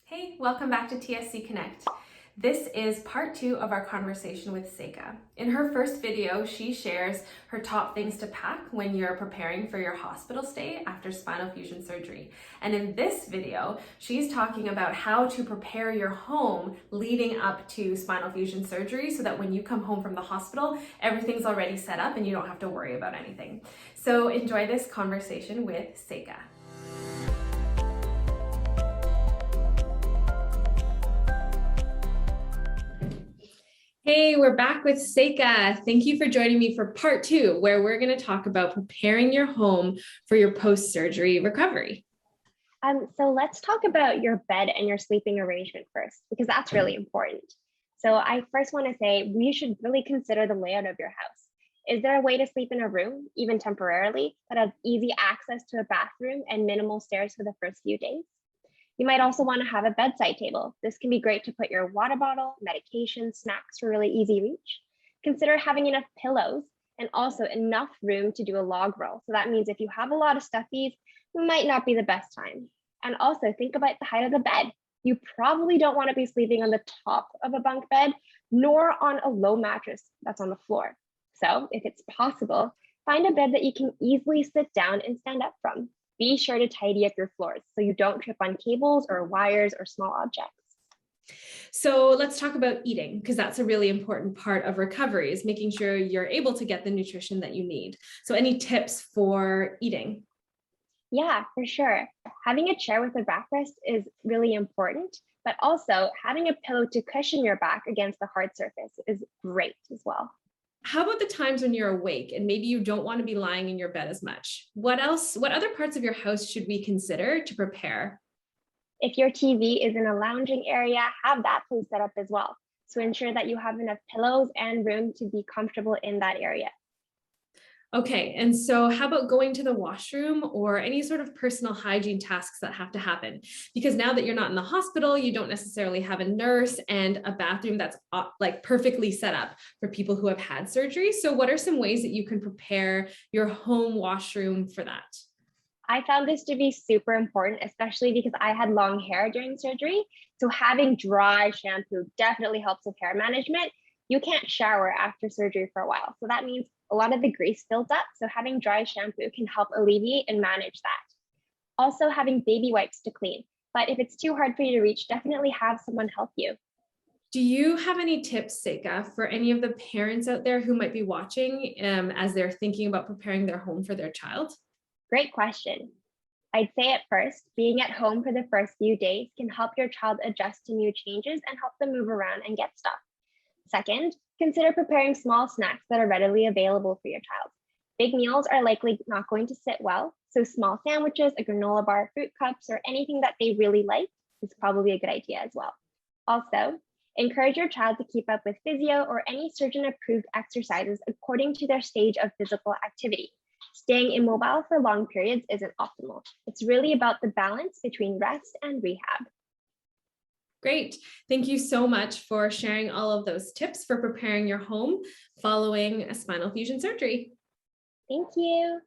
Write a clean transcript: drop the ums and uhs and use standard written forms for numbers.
Hey, welcome back to TSC Connect. This is part 2 of our conversation with Seika. In her first video, she shares her top things to pack when you're preparing for your hospital stay after spinal fusion surgery. And in this video, she's talking about how to prepare your home leading up to spinal fusion surgery so that when you come home from the hospital, everything's already set up and you don't have to worry about anything. So enjoy this conversation with Seika. Hey, we're back with Seika. Thank you for joining me for part 2, where we're going to talk about preparing your home for your post-surgery recovery. So let's talk about your bed and your sleeping arrangement first, because that's really important. So I first want to say we should really consider the layout of your house. Is there a way to sleep in a room, even temporarily, that has easy access to a bathroom and minimal stairs for the first few days? You might also want to have a bedside table. This can be great to put your water bottle, medication, snacks for really easy reach. Consider having enough pillows and also enough room to do a log roll. So that means if you have a lot of stuffies, it might not be the best time. And also think about the height of the bed. You probably don't want to be sleeping on the top of a bunk bed, nor on a low mattress that's on the floor. So if it's possible, find a bed that you can easily sit down and stand up from. Be sure to tidy up your floors so you don't trip on cables or wires or small objects. So let's talk about eating, because that's a really important part of recovery, is making sure you're able to get the nutrition that you need. So any tips for eating? Yeah, for sure. Having a chair with a backrest is really important, but also having a pillow to cushion your back against the hard surface is great as well. How about the times when you're awake and maybe you don't want to be lying in your bed as much? What other parts of your house should we consider to prepare? If your TV is in a lounging area, have that place set up as well. So ensure that you have enough pillows and room to be comfortable in that area. Okay, and so how about going to the washroom or any sort of personal hygiene tasks that have to happen? Because now that you're not in the hospital, you don't necessarily have a nurse and a bathroom that's like perfectly set up for people who have had surgery. So what are some ways that you can prepare your home washroom for that? I found this to be super important, especially because I had long hair during surgery. So having dry shampoo definitely helps with hair management. You can't shower after surgery for a while. So that means a lot of the grease builds up. So having dry shampoo can help alleviate and manage that. Also having baby wipes to clean. But if it's too hard for you to reach, definitely have someone help you. Do you have any tips, Seika, for any of the parents out there who might be watching as they're thinking about preparing their home for their child? Great question. I'd say at first, being at home for the first few days can help your child adjust to new changes and help them move around and get stuff. Second, consider preparing small snacks that are readily available for your child. Big meals are likely not going to sit well, so small sandwiches, a granola bar, fruit cups, or anything that they really like is probably a good idea as well. Also, encourage your child to keep up with physio or any surgeon-approved exercises according to their stage of physical activity. Staying immobile for long periods isn't optimal. It's really about the balance between rest and rehab. Great. Thank you so much for sharing all of those tips for preparing your home following a spinal fusion surgery. Thank you.